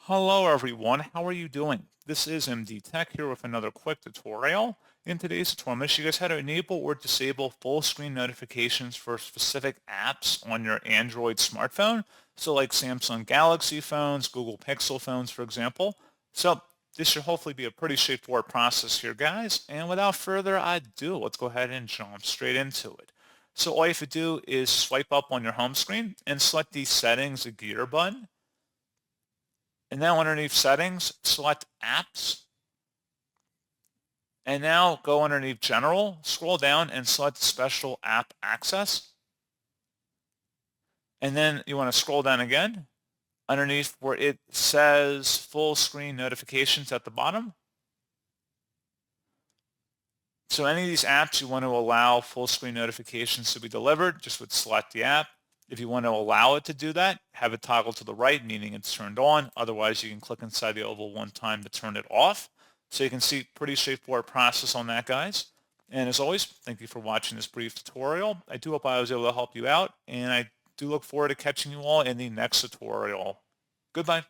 Hello everyone, how are you doing? This is MD Tech here with another quick tutorial. In today's tutorial, I'm going to show you guys how to enable or disable full screen notifications for specific apps on your Android smartphone. So like Samsung Galaxy phones, Google Pixel phones, for example. So this should hopefully be a pretty straightforward process here, guys. And without further ado, let's go ahead and jump straight into it. So all you have to do is swipe up on your home screen and select the settings gear button. And now underneath settings, select apps. And now go underneath general, scroll down and select special app access. And then you want to scroll down again underneath where it says full screen notifications at the bottom. So any of these apps you want to allow full screen notifications to be delivered, just would select the app. If you want to allow it to do that, have it toggle to the right, meaning it's turned on. Otherwise, you can click inside the oval one time to turn it off. So you can see pretty straightforward process on that, guys. And as always, thank you for watching this brief tutorial. I do hope I was able to help you out, and I do look forward to catching you all in the next tutorial. Goodbye.